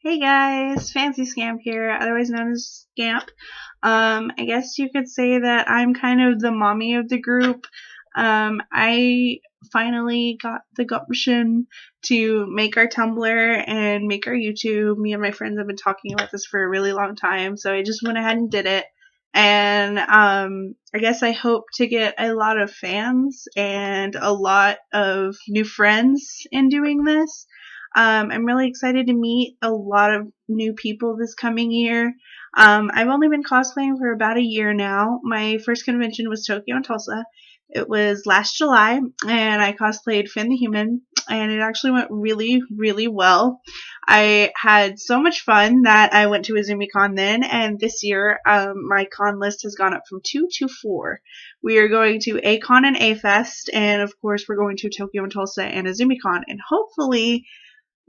Hey guys, Fancy Scamp here, otherwise known as Scamp. I guess you could say that I'm kind of the mommy of the group. I finally got the gumption to make our Tumblr and make our YouTube. Me and my friends have been talking about this for a really long time, so I just went ahead and did it. And I guess I hope to get a lot of fans and a lot of new friends in doing this. I'm really excited to meet a lot of new people this coming year. I've only been cosplaying for about a year now. My first convention was Tokyo and Tulsa. It was last July, and I cosplayed Finn the Human, and it actually went really, really well. I had so much fun that I went to AzumiCon then, and this year my con list has gone up from 2 to 4. We are going to A-Con and A-Fest, and of course we're going to Tokyo and Tulsa and AzumiCon, and hopefully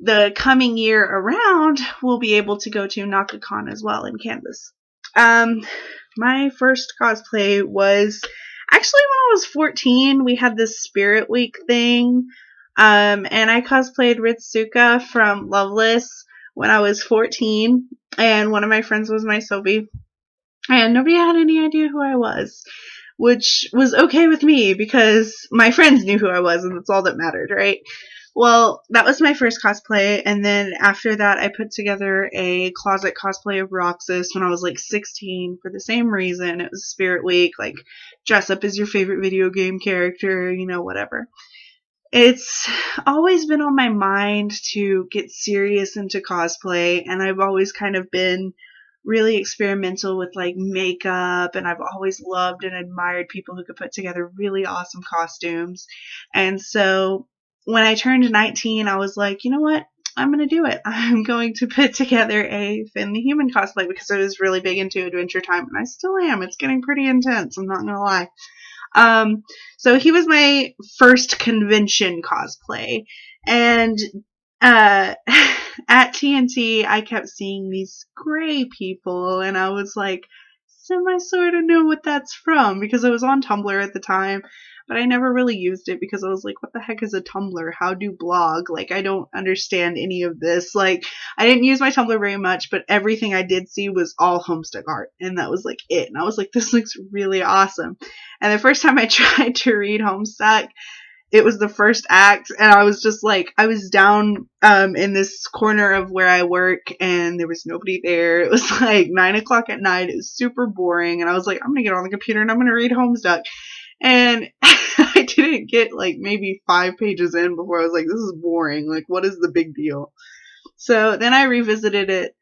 the coming year around, we'll be able to go to NakaCon as well in Kansas. Um, my first cosplay was actually when I was 14. We had this Spirit Week thing, and I cosplayed Ritsuka from Loveless when I was 14, and one of my friends was my Sobi, and nobody had any idea who I was, which was okay with me because my friends knew who I was, and that's all that mattered, right? Well, that was my first cosplay, and then after that, I put together a closet cosplay of Roxas when I was like 16 for the same reason. It was Spirit Week, like dress up as your favorite video game character, whatever. It's always been on my mind to get serious into cosplay, and I've always kind of been really experimental with like makeup, and I've always loved and admired people who could put together really awesome costumes. And so when I turned 19, I was like, you know what? I'm going to do it. I'm going to put together a Finn the Human cosplay because I was really big into Adventure Time, and I still am. It's getting pretty intense, I'm not going to lie. Um, so he was my first convention cosplay. And at TNT, I kept seeing these gray people, and I was like, semi sort of know what that's from because I was on Tumblr at the time, but I never really used it because I was like, what the heck is a Tumblr? How do blog? Like, I don't understand any of this. Like, I didn't use my Tumblr very much, but everything I did see was all Homestuck art, and that was like it. And I was like, this looks really awesome. And the first time I tried to read Homestuck, it was the first act, and I was just like, I was down in this corner of where I work, and there was nobody there. It was like 9 o'clock at night. It was super boring, and I was like, I'm gonna get on the computer and I'm gonna read Homestuck. And I didn't get like maybe 5 pages in before I was like, this is boring. Like, what is the big deal? So then I revisited it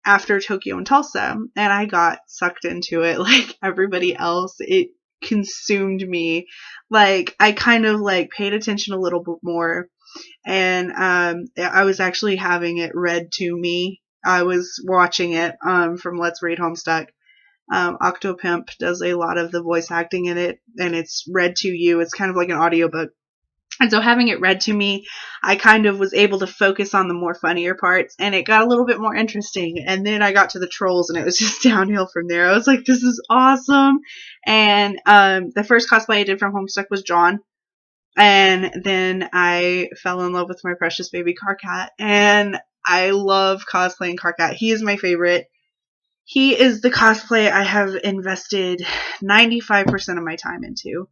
after Tokyo and Tulsa, and I got sucked into it like everybody else. It consumed me. Like, I kind of like paid attention a little bit more, and I was actually having it read to me. I was watching it from Let's Read Homestuck. Octopimp does a lot of the voice acting in it, and it's read to you. It's kind of like an audiobook. And so having it read to me, I kind of was able to focus on the more funnier parts, and it got a little bit more interesting. And then I got to the trolls, and it was just downhill from there. I was like, this is awesome. And the first cosplay I did from Homestuck was John. And then I fell in love with my precious baby Carcat. And I love cosplaying Carcat. He is my favorite. He is the cosplay I have invested 95% of my time into.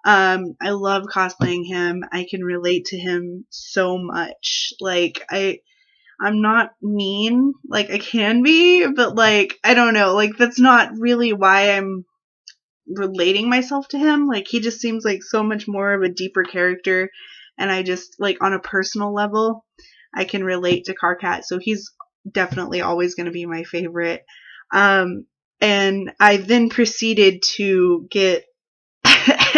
I love cosplaying him. I can relate to him so much. Like, I'm not mean, like I can be, but like, I don't know, like that's not really why I'm relating myself to him. Like, he just seems like so much more of a deeper character, and I just, like, on a personal level, I can relate to Carcat, so he's definitely always going to be my favorite. And I then proceeded to get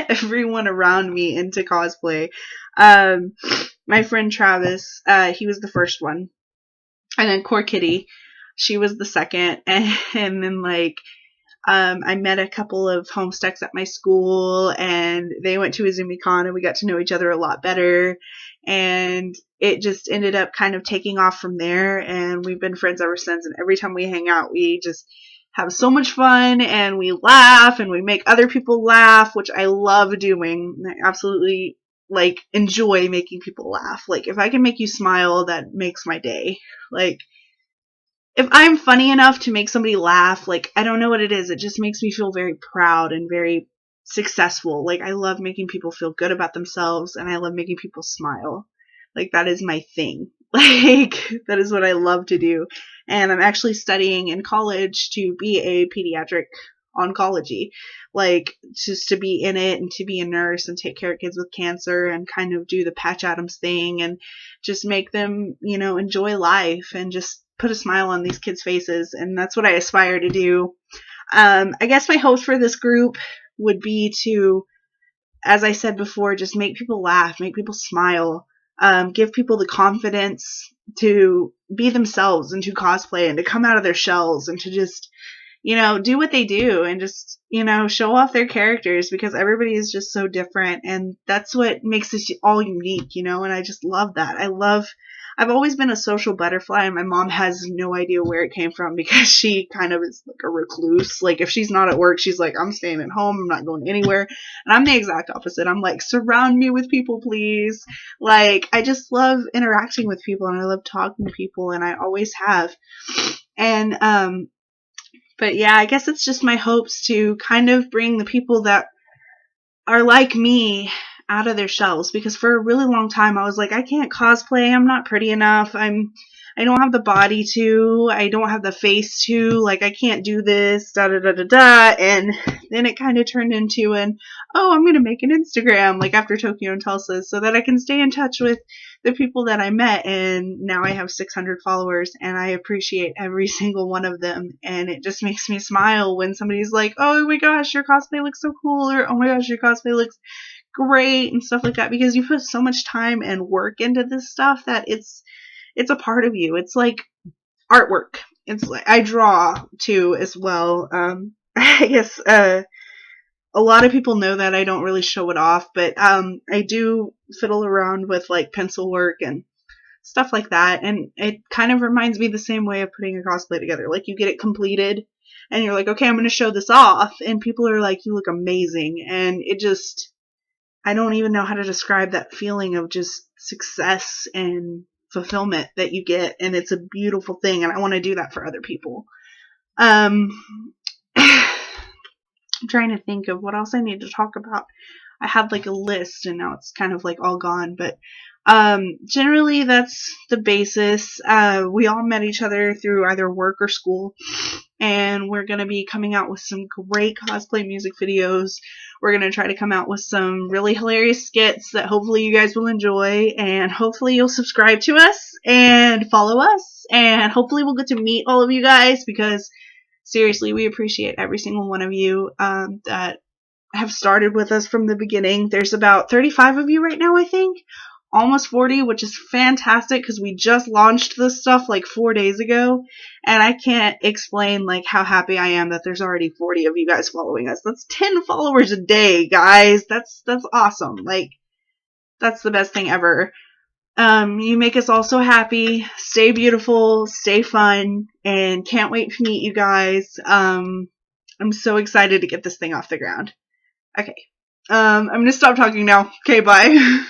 everyone around me into cosplay. Um, my friend Travis, he was the first one. And then Core Kitty, she was the second. And then, like, I met a couple of Homestucks at my school, and they went to AzumiCon, and we got to know each other a lot better. And it just ended up kind of taking off from there, and we've been friends ever since. And every time we hang out, we just have so much fun, and we laugh, and we make other people laugh, which I love doing. I absolutely, like, enjoy making people laugh. Like, if I can make you smile, that makes my day. Like, if I'm funny enough to make somebody laugh, like, I don't know what it is. It just makes me feel very proud and very successful. Like, I love making people feel good about themselves, and I love making people smile. Like, that is my thing. Like, that is what I love to do. And I'm actually studying in college to be a pediatric oncology. Like, just to be in it and to be a nurse and take care of kids with cancer and kind of do the Patch Adams thing and just make them, enjoy life and just put a smile on these kids' faces. And that's what I aspire to do. I guess my hopes for this group would be to, as I said before, just make people laugh, make people smile, give people the confidence to be themselves and to cosplay and to come out of their shells and to just, do what they do and just, show off their characters, because everybody is just so different, and that's what makes us all unique, and I just love that. I've always been a social butterfly, and my mom has no idea where it came from, because she kind of is like a recluse. Like, if she's not at work, she's like, I'm staying at home, I'm not going anywhere. And I'm the exact opposite. I'm like, surround me with people, please. Like, I just love interacting with people, and I love talking to people, and I always have. And but yeah, I guess it's just my hopes to kind of bring the people that are like me out of their shells, because for a really long time I was like, I can't cosplay, I'm not pretty enough, I don't have the body to, I don't have the face to, like, I can't do this, da da da da da. And then it kind of turned into I'm gonna make an Instagram, like, after Tokyo and Tulsa, so that I can stay in touch with the people that I met. And now I have 600 followers, and I appreciate every single one of them, and it just makes me smile when somebody's like, oh my gosh, your cosplay looks so cool, or oh my gosh, your cosplay looks great, and stuff like that, because you put so much time and work into this stuff that it's a part of you. It's like artwork. It's like, I draw too as well. I guess a lot of people know that I don't really show it off, but I do fiddle around with like pencil work and stuff like that, and it kind of reminds me the same way of putting a cosplay together. Like, you get it completed and you're like, okay, I'm going to show this off, and people are like, you look amazing. And it just, I don't even know how to describe that feeling of just success and fulfillment that you get, and it's a beautiful thing, and I want to do that for other people. I'm trying to think of what else I need to talk about. I had like a list, and now it's kind of like all gone, but generally that's the basis. We all met each other through either work or school, and we're going to be coming out with some great cosplay music videos. We're going to try to come out with some really hilarious skits that hopefully you guys will enjoy, and hopefully you'll subscribe to us and follow us, and hopefully we'll get to meet all of you guys, because seriously, we appreciate every single one of you that have started with us from the beginning. There's about 35 of you right now, I think. Almost 40, which is fantastic, because we just launched this stuff like 4 days ago, and I can't explain like how happy I am that there's already 40 of you guys following us. That's 10 followers a day, guys. That's awesome. Like, that's the best thing ever. You make us all so happy. Stay beautiful, stay fun, and can't wait to meet you guys. I'm so excited to get this thing off the ground. Okay. I'm gonna stop talking now. Okay, bye.